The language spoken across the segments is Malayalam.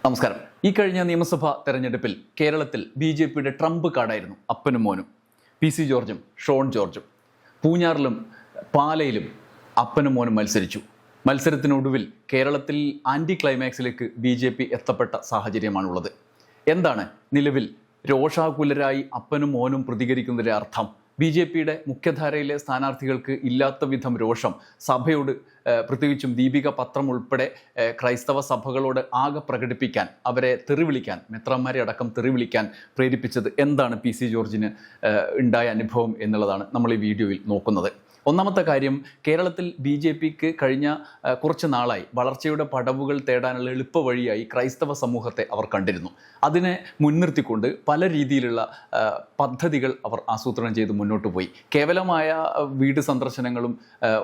നമസ്കാരം. ഈ കഴിഞ്ഞ നിയമസഭാ തെരഞ്ഞെടുപ്പിൽ കേരളത്തിൽ BJPയുടെ ട്രംപ് കാർഡായിരുന്നു അപ്പനും മോനും. PC ജോർജും ഷോൺ ജോർജും പൂഞ്ഞാറിലും പാലയിലും അപ്പനും മോനും മത്സരിച്ചു. മത്സരത്തിനൊടുവിൽ കേരളത്തിൽ ആൻറ്റി ക്ലൈമാക്സിലേക്ക് BJP എത്തപ്പെട്ട സാഹചര്യമാണുള്ളത്. എന്താണ് നിലവിൽ രോഷാകുലരായി അപ്പനും മോനും പ്രതികരിക്കുന്നതിൻ്റെ അർത്ഥം? BJPയുടെ മുഖ്യധാരയിലെ സ്ഥാനാർത്ഥികൾക്ക് ഇല്ലാത്ത വിധം രോഷം സഭയോട്, പ്രത്യേകിച്ചും ദീപിക പത്രം ഉൾപ്പെടെ ക്രൈസ്തവ സഭകളോട് ആകെ പ്രകടിപ്പിക്കാൻ, അവരെ തെറിവിളിക്കാൻ, മെത്രാന്മാരെ അടക്കം തെറിവിളിക്കാൻ പ്രേരിപ്പിച്ചത് എന്താണ് PC ജോർജിന് ഉണ്ടായ അനുഭവം എന്നുള്ളതാണ് നമ്മൾ ഈ വീഡിയോയിൽ നോക്കുന്നത്. ഒന്നാമത്തെ കാര്യം, കേരളത്തിൽ BJPക്ക് കഴിഞ്ഞ കുറച്ച് നാളായി വളർച്ചയുടെ പടവുകൾ തേടാനുള്ള എളുപ്പ വഴിയായി ക്രൈസ്തവ സമൂഹത്തെ അവർ കണ്ടിരുന്നു. അതിനെ മുൻനിർത്തിക്കൊണ്ട് പല രീതിയിലുള്ള പദ്ധതികൾ അവർ ആസൂത്രണം ചെയ്ത് മുന്നോട്ട് പോയി. കേവലമായ വീട് സന്ദർശനങ്ങളും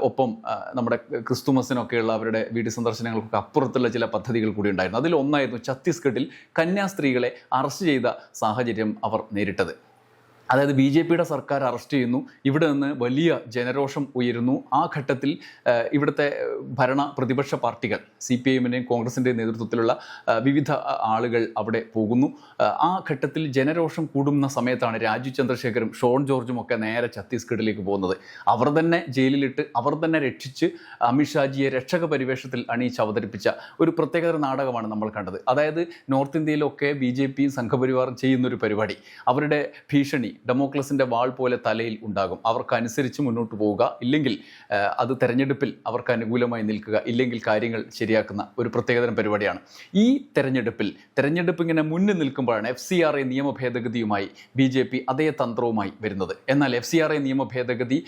ഒപ്പം നമ്മുടെ ക്രിസ്തുമസിനൊക്കെയുള്ള അവരുടെ വീട് സന്ദർശനങ്ങൾക്കൊക്കെ അപ്പുറത്തുള്ള ചില പദ്ധതികൾ കൂടി ഉണ്ടായിരുന്നു. അതിലൊന്നായിരുന്നു ഛത്തീസ്ഗഡിൽ കന്യാസ്ത്രീകളെ അറസ്റ്റ് ചെയ്ത സാഹചര്യം അവർ നേരിട്ടത്. അതായത് BJPയുടെ സർക്കാർ അറസ്റ്റ് ചെയ്യുന്നു, ഇവിടെ നിന്ന് വലിയ ജനരോഷം ഉയരുന്നു. ആ ഘട്ടത്തിൽ ഇവിടുത്തെ ഭരണ പ്രതിപക്ഷ പാർട്ടികൾ CPIMൻ്റെയും കോൺഗ്രസിൻ്റെയും നേതൃത്വത്തിലുള്ള വിവിധ ആളുകൾ അവിടെ പോകുന്നു. ആ ഘട്ടത്തിൽ ജനരോഷം കൂടുന്ന സമയത്താണ് രാജീവ് ചന്ദ്രശേഖരും ഷോൺ ജോർജും ഒക്കെ നേരെ ഛത്തീസ്ഗഡിലേക്ക് പോകുന്നത്. അവർ തന്നെ ജയിലിലിട്ട്, അവർ തന്നെ രക്ഷിച്ച് അമിത്ഷാജിയെ രക്ഷക പരിവേഷത്തിൽ അണിയിച്ച് അവതരിപ്പിച്ച ഒരു പ്രത്യേകതര നാടകമാണ് നമ്മൾ കണ്ടത്. അതായത് നോർത്ത് ഇന്ത്യയിലൊക്കെ BJP സംഘപരിവാറും ചെയ്യുന്നൊരു പരിപാടി, അവരുടെ ഭീഷണി ഡെമോക്രസിൻ്റെ വാൾ പോലെ തലയിൽ ഉണ്ടാകും. അവർക്കനുസരിച്ച് മുന്നോട്ട് പോവുക, ഇല്ലെങ്കിൽ അത് തെരഞ്ഞെടുപ്പിൽ അവർക്ക് അനുകൂലമായി നിൽക്കുക, ഇല്ലെങ്കിൽ കാര്യങ്ങൾ ശരിയാക്കുന്ന ഒരു പ്രത്യേകതരം പരിപാടിയാണ്. ഈ തെരഞ്ഞെടുപ്പ് ഇങ്ങനെ മുന്നിൽ നിൽക്കുമ്പോഴാണ് FCRA നിയമ ഭേദഗതിയുമായി BJP അതേ തന്ത്രവുമായി വരുന്നത്. എന്നാൽ FCRA നിയമ ഭേദഗതി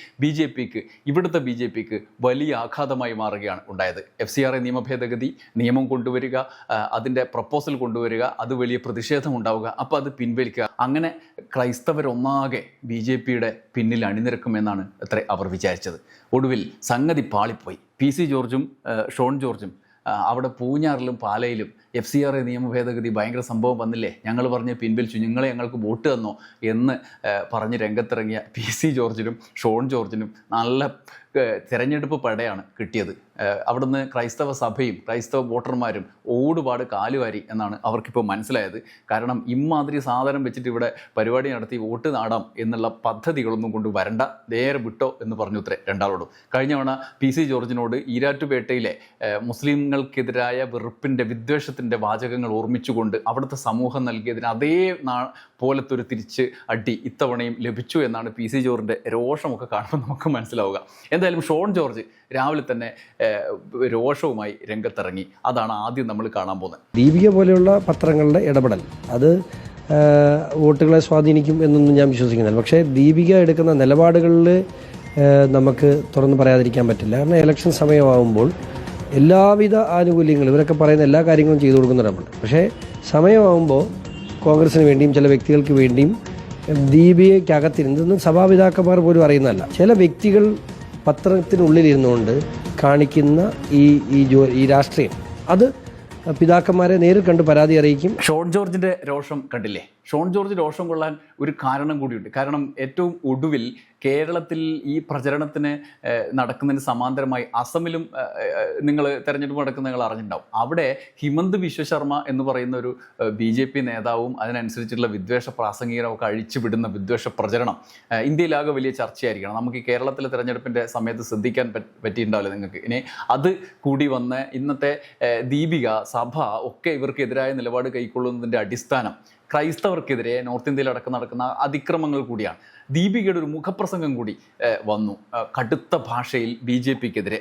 ഇവിടുത്തെ BJPക്ക് വലിയ ആഘാതമായി മാറുകയാണ് ഉണ്ടായത്. FCRA നിയമ ഭേദഗതി നിയമം കൊണ്ടുവരിക, അതിൻ്റെ പ്രപ്പോസൽ കൊണ്ടുവരിക, അത് വലിയ പ്രതിഷേധം ഉണ്ടാവുക, അപ്പോൾ അത് പിൻവലിക്കുക. അങ്ങനെ ക്രൈസ്തവരൊന്നാകെ BJPയുടെ പിന്നിൽ അണിനിരക്കുമെന്നാണ് അവർ വിചാരിച്ചത്. ഒടുവിൽ സംഗതി പാളിപ്പോയി. PC ജോർജും ഷോൺ ജോർജും അവിടെ പൂഞ്ഞാറിലും പാലയിലും FCRA നിയമ ഭേദഗതി ഭയങ്കര സംഭവം വന്നില്ലേ, ഞങ്ങൾ പറഞ്ഞ് പിൻവലിച്ചു, നിങ്ങളെ ഞങ്ങൾക്ക് വോട്ട് തന്നോ എന്ന് പറഞ്ഞ് രംഗത്തിറങ്ങിയ PC ജോർജിനും ഷോൺ ജോർജിനും നല്ല തെരഞ്ഞെടുപ്പ് പടയാണ് കിട്ടിയത്. അവിടുന്ന് ക്രൈസ്തവ സഭയും ക്രൈസ്തവ വോട്ടർമാരും ഓടുപാട് കാലുവാരി എന്നാണ് അവർക്കിപ്പോൾ മനസ്സിലായത്. കാരണം ഇമാതിരി സാധനം വെച്ചിട്ട് ഇവിടെ പരിപാടി നടത്തി വോട്ട് നാടാം എന്നുള്ള പദ്ധതികളൊന്നും കൊണ്ട് വരണ്ട, നേരെ വിട്ടോ എന്ന് പറഞ്ഞു രണ്ടാളോടും. കഴിഞ്ഞ തവണ PC ജോർജിനോട് ഈരാറ്റുപേട്ടയിലെ മുസ്ലിങ്ങൾക്കെതിരായ വെറുപ്പിൻ്റെ, വിദ്വേഷത്തിൻ്റെ വാചകങ്ങൾ ഓർമ്മിച്ചുകൊണ്ട് അവിടുത്തെ സമൂഹം നൽകിയതിന് അതേ പോലത്തെ ഒരു തിരിച്ച് അടി ഇത്തവണയും ലഭിച്ചു എന്നാണ് PC ജോർജിൻ്റെ രോഷമൊക്കെ കാണുമ്പോൾ നമുക്ക് മനസ്സിലാവുക. എന്തായാലും ഷോൺ ജോർജ് രാവിലെ തന്നെ രോഷവുമായി രംഗത്തിറങ്ങി. അതാണ് ആദ്യം നമ്മൾ കാണാൻ പോകുന്നത്. ദീപിക പോലെയുള്ള പത്രങ്ങളുടെ ഇടപെടൽ അത് വോട്ടുകളെ സ്വാധീനിക്കും എന്നൊന്നും ഞാൻ വിശ്വസിക്കുന്നില്ല. പക്ഷേ ദീപിക എടുക്കുന്ന നിലപാടുകളിൽ നമുക്ക് തുറന്ന് പറയാതിരിക്കാൻ പറ്റില്ല. കാരണം ഇലക്ഷൻ സമയമാകുമ്പോൾ എല്ലാവിധ ആനുകൂല്യങ്ങളും ഇവരൊക്കെ പറയുന്ന എല്ലാ കാര്യങ്ങളും ചെയ്തു കൊടുക്കുന്നവരാണ്. പക്ഷേ സമയമാകുമ്പോൾ കോൺഗ്രസിന് വേണ്ടിയും ചില വ്യക്തികൾക്ക് വേണ്ടിയും ദീപികയ്ക്കകത്തിരുന്ന് സഭാപിതാക്കന്മാർ പോലും അറിയുന്നതല്ല, ചില വ്യക്തികൾ പത്രത്തിനുള്ളിലിരുന്നുകൊണ്ട് കാണിക്കുന്ന ഈ രാഷ്ട്രീയം, അത് പിതാക്കന്മാരെ നേരിൽ കണ്ട് പരാതി അറിയിക്കും. ഷോൺ ജോർജിൻ്റെ രോഷം കണ്ടില്ലേ? ഷോൺ ജോർജ് രോഷം കൊള്ളാൻ ഒരു കാരണം കൂടിയുണ്ട്. കാരണം ഏറ്റവും ഒടുവിൽ കേരളത്തിൽ ഈ പ്രചരണത്തിന് നടക്കുന്നതിന് സമാന്തരമായി അസമിലും നിങ്ങൾ തെരഞ്ഞെടുപ്പ് നടക്കുന്ന നിങ്ങൾ അറിഞ്ഞിട്ടുണ്ടാവും. അവിടെ ഹിമന്ത് ബിശ്വ ശർമ്മ എന്ന് പറയുന്ന ഒരു BJP നേതാവും അതിനനുസരിച്ചുള്ള വിദ്വേഷ പ്രാസംഗികരമൊക്കെ അഴിച്ചുവിടുന്ന വിദ്വേഷ പ്രചരണം ഇന്ത്യയിലാകെ വലിയ ചർച്ചയായിരിക്കണം. നമുക്ക് ഈ കേരളത്തിലെ തെരഞ്ഞെടുപ്പിൻ്റെ സമയത്ത് ശ്രദ്ധിക്കാൻ പറ്റിയിട്ടുണ്ടാവില്ല നിങ്ങൾക്ക്. ഇനി അത് കൂടി വന്ന് ഇന്നത്തെ ദീപിക സഭ ഒക്കെ ഇവർക്കെതിരായ നിലപാട് കൈക്കൊള്ളുന്നതിൻ്റെ അടിസ്ഥാനം ക്രൈസ്തവർക്കെതിരെ നോർത്ത് ഇന്ത്യയിലടക്കം നടക്കുന്ന അതിക്രമങ്ങൾ കൂടിയാണ്. ദീപികയുടെ ഒരു മുഖപ്രസംഗം കൂടി വന്നു കടുത്ത ഭാഷയിൽ BJPക്കെതിരെ.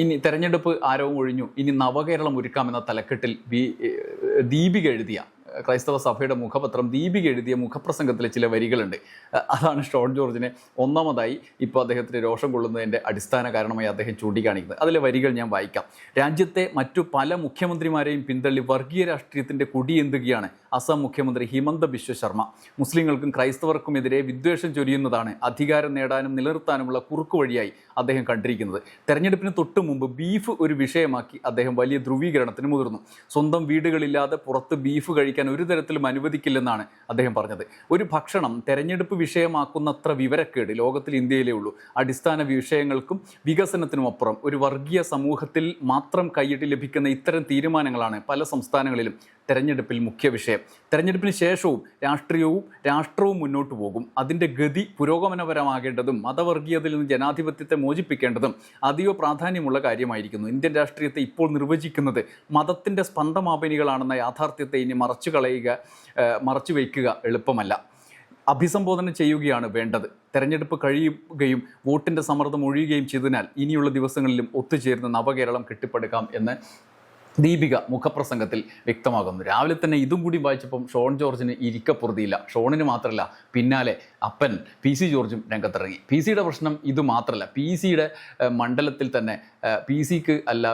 ഇനി തെരഞ്ഞെടുപ്പ് ആരവം ഒഴിഞ്ഞു, ഇനി നവകേരളം ഒരുക്കാമെന്ന തലക്കെട്ടിൽ ദീപിക എഴുതിയ, ക്രൈസ്തവ സഭയുടെ മുഖപത്രം ദീപിക എഴുതിയ മുഖപ്രസംഗത്തിലെ ചില വരികളുണ്ട്. അതാണ് ഷോൺ ജോർജിനെ ഒന്നാമതായി ഇപ്പോൾ അദ്ദേഹത്തിന് രോഷം കൊള്ളുന്നതിൻ്റെ അടിസ്ഥാന കാരണമായി അദ്ദേഹം ചൂണ്ടിക്കാണിക്കുന്നത്. അതിലെ വരികൾ ഞാൻ വായിക്കാം. രാജ്യത്തെ മറ്റു പല മുഖ്യമന്ത്രിമാരെയും പിന്തള്ളി വർഗീയ രാഷ്ട്രീയത്തിൻ്റെ കൊടിയേന്തുകയാണ് അസം മുഖ്യമന്ത്രി ഹിമന്ത ബിശ്വ ശർമ്മ. മുസ്ലിങ്ങൾക്കും ക്രൈസ്തവർക്കുമെതിരെ വിദ്വേഷം ചൊരിയുന്നതാണ് അധികാരം നേടാനും നിലനിർത്താനുമുള്ള കുറുക്കു വഴിയായി അദ്ദേഹം കണ്ടിരിക്കുന്നത്. തെരഞ്ഞെടുപ്പിന് തൊട്ടു മുമ്പ് ബീഫ് ഒരു വിഷയമാക്കി അദ്ദേഹം വലിയ ധ്രുവീകരണത്തിന് മുതിർന്നു. സ്വന്തം വീടുകളില്ലാതെ പുറത്ത് ബീഫ് കഴിക്കാൻ ഉപയോഗിക്കാൻ ഒരു തരത്തിലും അനുവദിക്കില്ലെന്നാണ് അദ്ദേഹം പറഞ്ഞത്. ഒരു ഭക്ഷണം തെരഞ്ഞെടുപ്പ് വിഷയമാക്കുന്നത്ര വിവരക്കേട് ലോകത്തിൽ ഇന്ത്യയിലേ ഉള്ളൂ. അടിസ്ഥാന വിഷയങ്ങൾക്കും വികസനത്തിനും അപ്പുറം ഒരു വർഗീയ സമൂഹത്തിൽ മാത്രം കൈയിട്ട് ലഭിക്കുന്ന ഇത്തരം തീരുമാനങ്ങളാണ് പല സംസ്ഥാനങ്ങളിലും തെരഞ്ഞെടുപ്പിൽ മുഖ്യ വിഷയം. തെരഞ്ഞെടുപ്പിന് ശേഷവും രാഷ്ട്രവും മുന്നോട്ട് പോകും. അതിൻ്റെ ഗതി പുരോഗമനപരമാകേണ്ടതും മതവർഗീയതയിൽ നിന്ന് ജനാധിപത്യത്തെ മോചിപ്പിക്കേണ്ടതും അതീവ പ്രാധാന്യമുള്ള കാര്യമായിരിക്കുന്നു. ഇന്ത്യൻ രാഷ്ട്രീയത്തെ ഇപ്പോൾ നിർവചിക്കുന്നത് മതത്തിൻ്റെ സ്പന്ദമാപിനികളാണെന്ന യാഥാർത്ഥ്യത്തെ ഇനി മറച്ചു വയ്ക്കുക എളുപ്പമല്ല. അഭിസംബോധന ചെയ്യുകയാണ് വേണ്ടത്. തെരഞ്ഞെടുപ്പ് കഴിയുകയും വോട്ടിൻ്റെ സമ്മർദ്ദം ഒഴിയുകയും ചെയ്തതിനാൽ ഇനിയുള്ള ദിവസങ്ങളിലും ഒത്തുചേർന്ന് നവകേരളം കെട്ടിപ്പടുക്കാം എന്ന് ദീപിക മുഖപ്രസംഗത്തിൽ വ്യക്തമാകുന്നു. രാവിലെ തന്നെ ഇതും കൂടി വായിച്ചപ്പം ഷോൺ ജോർജിന് ഇരിക്കപ്പുറതിയില്ല. ഷോണിന് മാത്രമല്ല, പിന്നാലെ അപ്പൻ PC ജോർജും രംഗത്തിറങ്ങി. PC-യുടെ പ്രശ്നം ഇത് മാത്രമല്ല, PC-യുടെ മണ്ഡലത്തിൽ തന്നെ PC-ക്ക് അല്ല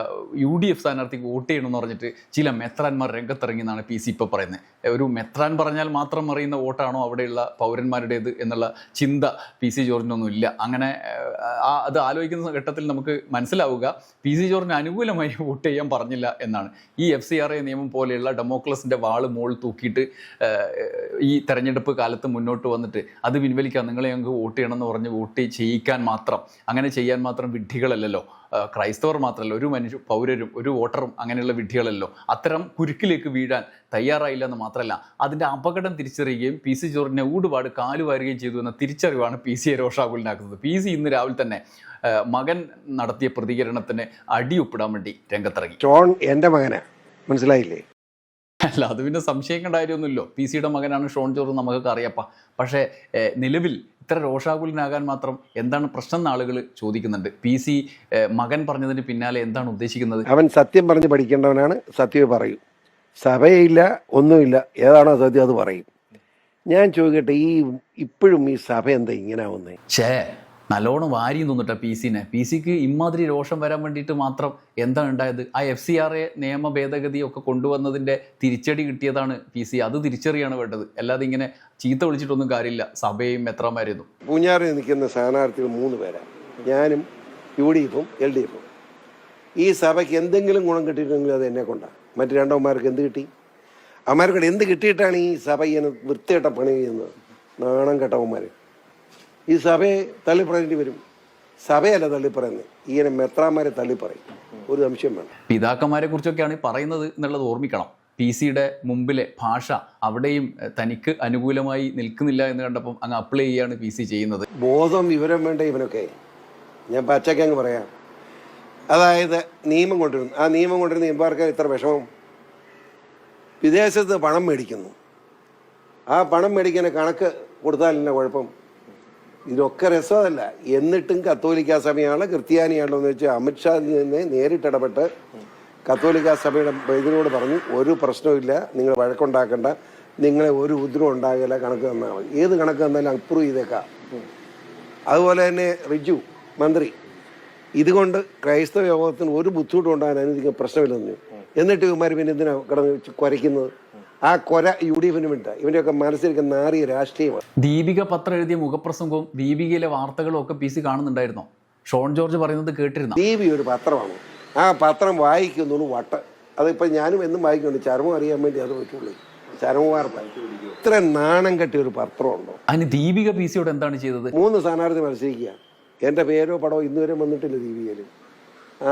UDF സ്ഥാനാർത്ഥിക്ക് വോട്ട് ചെയ്യണമെന്ന് പറഞ്ഞിട്ട് ചില മെത്രാന്മാർ രംഗത്തിറങ്ങി എന്നാണ് PC ഇപ്പോൾ പറയുന്നത്. ഒരു മെത്രാൻ പറഞ്ഞാൽ മാത്രം അറിയുന്ന വോട്ടാണോ അവിടെയുള്ള പൗരന്മാരുടേത് എന്നുള്ള ചിന്ത PC ജോർജിനൊന്നും ഇല്ല. അങ്ങനെ അത് ആലോചിക്കുന്ന ഘട്ടത്തിൽ നമുക്ക് മനസ്സിലാവുക PC ജോർജിന് അനുകൂലമായി വോട്ട് ചെയ്യാൻ പറഞ്ഞില്ല എന്നാണ്. ഈ FCRA നിയമം പോലെയുള്ള ഡെമോക്രസിൻ്റെ വാള് മുകളിൽ തൂക്കിയിട്ട് ഈ തെരഞ്ഞെടുപ്പ് കാലത്ത് മുന്നോട്ട് വന്നിട്ട് അത് പിൻവലിക്കാം, നിങ്ങളെ ഞങ്ങൾക്ക് വോട്ട് ചെയ്യണമെന്ന് പറഞ്ഞ് വോട്ട് ചെയ്യിക്കാൻ മാത്രം, അങ്ങനെ ചെയ്യാൻ മാത്രം വിഡ്ഢികളല്ലല്ലോ ക്രൈസ്തവർ മാത്രമല്ല, ഒരു പൗരരും ഒരു വോട്ടറും അങ്ങനെയുള്ള വിഡ്ഢികളല്ലോ. അത്തരം കുരുക്കിലേക്ക് വീഴാൻ തയ്യാറായില്ല എന്ന് മാത്രമല്ല, അതിൻ്റെ അപകടം തിരിച്ചറിയുകയും PC ജോർജിനെ ഊടുപാട് കാലുവാരുകയും ചെയ്തു എന്ന തിരിച്ചറിവാണ് PC-യെ രോഷാകുലനാക്കുന്നത്. PC ഇന്ന് രാവിലെ തന്നെ മകൻ നടത്തിയ പ്രതികരണത്തിന് അടിയൊപ്പിടാൻ വേണ്ടി രംഗത്തിറങ്ങി. ഷോൺ എൻ്റെ മകനാ, മനസ്സിലായില്ലേ? അല്ല, അത് പിന്നെ സംശയിക്കേണ്ട കാര്യമൊന്നുമില്ലോ. PC-യുടെ മകനാണ് ഷോൺ ജോർജ്, നമുക്കൊക്കെ അറിയപ്പ. പക്ഷേ നിലവിൽ ഇത്ര രോഷാകുലനാകാൻ മാത്രം എന്താണ് പ്രശ്നം എന്ന് ആളുകൾ ചോദിക്കുന്നുണ്ട്. PC മകൻ പറഞ്ഞതിന് പിന്നാലെ എന്താണ് ഉദ്ദേശിക്കുന്നത്? അവൻ സത്യം പറഞ്ഞ് പഠിക്കേണ്ടവനാണ്, സത്യമേ പറയൂ. സഭയില്ല, ഒന്നുമില്ല, ഏതാണോ സത്യം അത് പറയും. ഞാൻ ചോദിക്കട്ടെ, ഇപ്പോഴും ഈ സഭ എന്താ ഇങ്ങനെ ആവുന്നേ? നല്ലോണം വാരിയും തോന്നിട്ട PC-ക്ക് ഇമാതിരി രോഷം വരാൻ വേണ്ടിയിട്ട് മാത്രം എന്താണ് ഉണ്ടായത്? ആ FCRA നിയമ ഭേദഗതിയൊക്കെ കൊണ്ടുവന്നതിൻ്റെ തിരിച്ചടി കിട്ടിയതാണ് PC. അത് തിരിച്ചറിയാണ് വേണ്ടത്. അല്ലാതെ ഇങ്ങനെ ചീത്ത വിളിച്ചിട്ടൊന്നും കാര്യമില്ല. സഭയും മെത്രാന്മാരും പൂഞ്ഞാറിൽ നിൽക്കുന്ന സ്ഥാനാർത്ഥികൾ 3 പേരാണ്, ഞാനും UDF-ഉം LDF-ഉം. ഈ സഭയ്ക്ക് എന്തെങ്കിലും ഗുണം കിട്ടിയിട്ടുണ്ടെങ്കിൽ അത് എന്നെ കൊണ്ടാണ്. മറ്റു രണ്ടവന്മാർക്ക് എന്ത് കിട്ടി? അവന്മാർക്കൂടെ എന്ത് കിട്ടിയിട്ടാണ് ഈ സഭ ഇങ്ങനെ വൃത്തികെട്ട പണി ചെയ്യുന്നത്? നാണം കെട്ടവന്മാർ. ഈ സഭയെ തള്ളിപ്പറയേണ്ടി വരും. സഭയല്ല തള്ളിപ്പറയുന്നത്, ഇങ്ങനെ മെത്രാന്മാരെ തള്ളിപ്പറയും. ഒരു സംശയം വേണം. പിതാക്കന്മാരെ കുറിച്ചൊക്കെയാണ് പറയുന്നത് എന്നുള്ളത് ഓർമ്മിക്കണം. PC-യുടെ മുമ്പിലെ ഭാഷ അവിടെയും തനിക്ക് അനുകൂലമായി നിൽക്കുന്നില്ല എന്ന് കണ്ടപ്പം അങ്ങ് അപ്ലൈ ചെയ്യാണ് PC ചെയ്യുന്നത്. ബോധം വിവരം വേണ്ട ഇവനൊക്കെ. ഞാൻ പച്ചക്കങ്ങ് പറയാം. അതായത് നിയമം കൊണ്ടുവരുന്നു. ആ നിയമം കൊണ്ടുവരുന്ന ഇവർക്ക് ഇത്ര വിഷമം. വിദേശത്ത് പണം മേടിക്കുന്നു. ആ പണം മേടിക്കുന്ന കണക്ക് കൊടുത്താലില്ല കുഴപ്പം. ഇതൊക്കെ രസമല്ല. എന്നിട്ടും കത്തോലിക്ക സഭയാണ് ക്രിസ്ത്യാനിയാണല്ലോ എന്ന് വെച്ചാൽ അമിത്ഷാ നേരിട്ടിടപെട്ട് കത്തോലിക്ക സഭയുടെ ഇതിനോട് പറഞ്ഞു, ഒരു പ്രശ്നമില്ല, നിങ്ങൾ വഴക്കുണ്ടാക്കണ്ട, നിങ്ങളെ ഒരു ഉദ്രവം ഉണ്ടാകില്ല, കണക്ക് തന്നാൽ മതി. ഏത് കണക്ക് തന്നാലും അപ്രൂവ് ചെയ്തേക്കാം. അതുപോലെ തന്നെ റിജു മന്ത്രി ഇതുകൊണ്ട് ക്രൈസ്തവ യോഗത്തിന് ഒരു ബുദ്ധിമുട്ടും ഉണ്ടാകാൻ അനുവദിക്കുന്ന പ്രശ്നമില്ലെന്നു. എന്നിട്ട് ഇവന്മാർ പിന്നെ എന്തിനാണ് കിടന്ന് കുരയ്ക്കുന്നത്? ആ കൊര UDF-ന് വേണ്ട. ഇവൻ്റെയൊക്കെ മനസ്സിലിരിക്കുന്ന നാറിയ രാഷ്ട്രീയമാണ്. ദീപിക പത്രം എഴുതിയ മുഖപ്രസംഗവും ദീപികയിലെ വാർത്തകളും ഒക്കെ PC കാണുന്നുണ്ടായിരുന്നോ? ഷോൺ ജോർജ് പറയുന്നത് കേട്ടിരുന്നു. ദീപിക ഒരു പത്രമാണ്. ആ പത്രം വായിക്കുന്നു വട്ട്. അതിപ്പോൾ ഞാനും എന്നും വായിക്കുന്നുണ്ട്. ചർമ്മം അറിയാൻ വേണ്ടി അത് പറ്റുള്ളൂ. ചർമ്മവാർത്ത. ഇത്ര നാണം കെട്ടിയ ഒരു പത്രമുണ്ടോ? അതിന് ദീപിക PC-യോട് എന്താണ് ചെയ്തത്? 3 സ്ഥാനാർത്ഥി മത്സരിക്കുക. എൻ്റെ പേരോ പടമോ ഇന്നുവരെ വന്നിട്ടില്ല ദീപികയിൽ.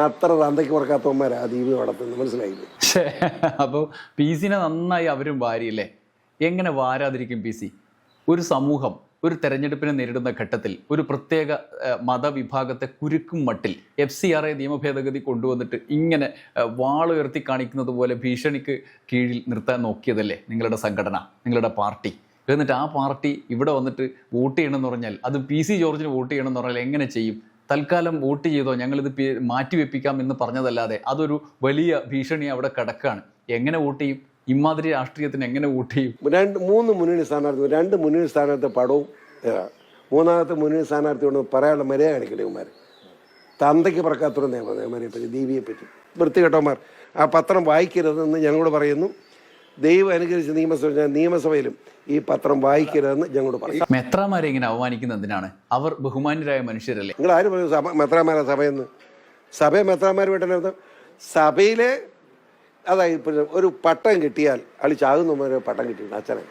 അത്ര തന്തയ്ക്ക് പറക്കാത്തവന്മാരാ ആ ദീപിക നടത്തുന്നത്, മനസ്സിലായില്ലേ? അപ്പോൾ PC-നെ നന്നായി അവരും വാരിയല്ലേ? എങ്ങനെ വാരാതിരിക്കും PC? ഒരു സമൂഹം ഒരു തെരഞ്ഞെടുപ്പിനെ നേരിടുന്ന ഘട്ടത്തിൽ ഒരു പ്രത്യേക മതവിഭാഗത്തെ കുരുക്കും മട്ടിൽ FCRA നിയമ ഭേദഗതി കൊണ്ടുവന്നിട്ട് ഇങ്ങനെ വാളുയർത്തി കാണിക്കുന്നത് പോലെ ഭീഷണിക്ക് കീഴിൽ നിർത്താൻ നോക്കിയതല്ലേ നിങ്ങളുടെ സംഘടന, നിങ്ങളുടെ പാർട്ടി? എന്നിട്ട് ആ പാർട്ടി ഇവിടെ വന്നിട്ട് വോട്ട് ചെയ്യണമെന്ന് പറഞ്ഞാൽ, അത് PC ജോർജിന് വോട്ട് ചെയ്യണമെന്ന് പറഞ്ഞാൽ എങ്ങനെ ചെയ്യും? തൽക്കാലം വോട്ട് ചെയ്തോ, ഞങ്ങളിത് മാറ്റിവെപ്പിക്കാം എന്ന് പറഞ്ഞതല്ലാതെ അതൊരു വലിയ ഭീഷണി അവിടെ കിടക്കുകയാണ്. എങ്ങനെ വോട്ട് ചെയ്യും? ഇമാതിരി രാഷ്ട്രീയത്തിന് എങ്ങനെ വോട്ട് ചെയ്യും? 3 മുന്നണി സ്ഥാനാർത്ഥി, 2 മുന്നണി സ്ഥാനാർത്ഥി പടവും, 3ാമത്തെ മുന്നണി സ്ഥാനാർത്ഥി കൊണ്ട് പറയാനുള്ള മര്യാദ കാണിക്കട്ടെ. ഇവന്മാർ തന്തയ്ക്ക് പറക്കാത്തൊരു നിയമരെ പറ്റി, ദീപിയെ പറ്റി വൃത്തികെട്ടവന്മാർ. ആ പത്രം വായിക്കരുതെന്ന് ഞങ്ങളോട് പറയുന്നു. ദൈവം അനുകരിച്ച് നിയമസഭയിലും ഈ പത്രം വായിക്കരുതെന്ന് ഞങ്ങളോട് പറയും. മെത്രാമാരെ ഇങ്ങനെ അവമാനിക്കുന്ന എന്തിനാണ്? അവർ ബഹുമാന്യരായ മനുഷ്യരല്ലേ? നിങ്ങൾ ആര് പറയും മെത്രാമാരാ സഭയെന്ന്? സഭയെ മെത്രാമാർ വീട്ടിനകത്ത് സഭയിലെ അതായത് ഇപ്പോൾ ഒരു പട്ടം കിട്ടിയാൽ ആൾ ചാകുന്നവരെ പട്ടം കിട്ടിയിട്ടുണ്ട് അച്ഛനെ.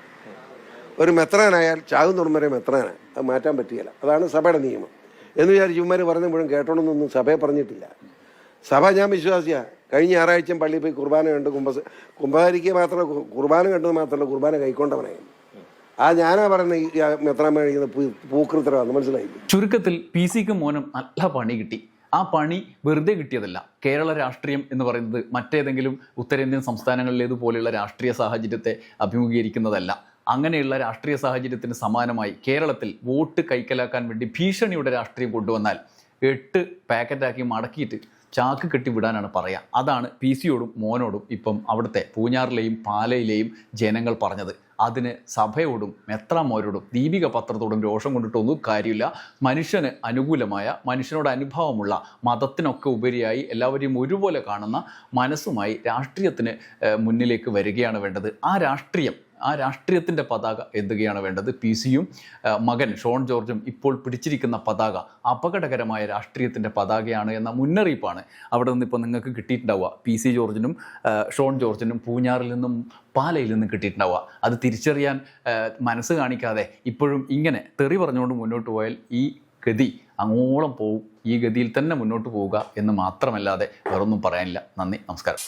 ഒരു മെത്രാനായാൽ ചാകുന്നവരെ മെത്രാനാണ്, അത് മാറ്റാൻ പറ്റുകയില്ല. അതാണ് സഭയുടെ നിയമം. എന്ന് വിചാരിച്ച് ഉമ്മാർ പറഞ്ഞ മുഴുവൻ കേട്ടോണമെന്നൊന്നും സഭയെ പറഞ്ഞിട്ടില്ല. സഭ ഞാൻ വിശ്വാസിയാണ്. കഴിഞ്ഞ ഞായറാഴ്ചയും പള്ളിയിൽ പോയി കുർബാന കണ്ട് കുമ്പസാരിക്കുക മാത്രമല്ല, കുർബാന കണ്ടത് മാത്രമല്ല, കുർബാന കൈക്കൊണ്ടവനായി. ആ ഞാനാ പറയുന്നത് ഈ മെത്രാൻ കഴിക്കുന്ന പൂക്കൃത്തരമാണെന്ന് മനസ്സിലായില്ല. ചുരുക്കത്തിൽ PC-ക്ക് മോനും നല്ല പണി കിട്ടി. ആ പണി വെറുതെ കിട്ടിയതല്ല. കേരള രാഷ്ട്രീയം എന്ന് പറയുന്നത് മറ്റേതെങ്കിലും ഉത്തരേന്ത്യൻ സംസ്ഥാനങ്ങളിലേതുപോലെയുള്ള രാഷ്ട്രീയ സാഹചര്യത്തെ അഭിമുഖീകരിക്കുന്നതല്ല. അങ്ങനെയുള്ള രാഷ്ട്രീയ സാഹചര്യത്തിന് സമാനമായി കേരളത്തിൽ വോട്ട് കൈക്കലാക്കാൻ വേണ്ടി ഭീഷണിയുടെ രാഷ്ട്രീയം കൊണ്ടുവന്നാൽ 8 പാക്കറ്റാക്കി മടക്കിയിട്ട് ചാക്ക് കെട്ടി വിടാനാണ് പറയുക. അതാണ് PC-യോടും മോനോടും ഇപ്പം അവിടുത്തെ പൂഞ്ഞാറിലെയും പാലയിലെയും ജനങ്ങൾ പറഞ്ഞത്. അതിന് സഭയോടും മെത്രാന്മാരോടും ദീപിക പത്രത്തോടും രോഷം കൊണ്ടിട്ടൊന്നും കാര്യമില്ല. മനുഷ്യന് അനുകൂലമായ, മനുഷ്യനോട് അനുഭവമുള്ള, മതത്തിനൊക്കെ ഉപരിയായി എല്ലാവരെയും ഒരുപോലെ കാണുന്ന മനസ്സുമായി രാഷ്ട്രീയത്തിന് മുന്നിലേക്ക് വരികയാണ് വേണ്ടത്. ആ രാഷ്ട്രീയത്തിൻ്റെ പതാക എന്തുകയാണ് വേണ്ടത്. PC-യും മകൻ ഷോൺ ജോർജും ഇപ്പോൾ പിടിച്ചിരിക്കുന്ന പതാക അപകടകരമായ രാഷ്ട്രീയത്തിൻ്റെ പതാകയാണ് എന്ന മുന്നറിയിപ്പാണ് അവിടെ നിന്ന് ഇപ്പോൾ നിങ്ങൾക്ക് കിട്ടിയിട്ടുണ്ടാവുക. PC ജോർജിനും ഷോൺ ജോർജിനും പൂഞ്ഞാറിൽ നിന്നും പാലയിൽ നിന്നും കിട്ടിയിട്ടുണ്ടാവുക. അത് തിരിച്ചറിയാൻ മനസ്സ് കാണിക്കാതെ ഇപ്പോഴും ഇങ്ങനെ തെറി പറഞ്ഞുകൊണ്ട് മുന്നോട്ട് പോയാൽ ഈ ഗതി അങ്ങോളം പോവും. ഈ ഗതിയിൽ തന്നെ മുന്നോട്ട് പോവുക എന്ന് മാത്രമല്ലാതെ വേറൊന്നും പറയാനില്ല. നന്ദി, നമസ്കാരം.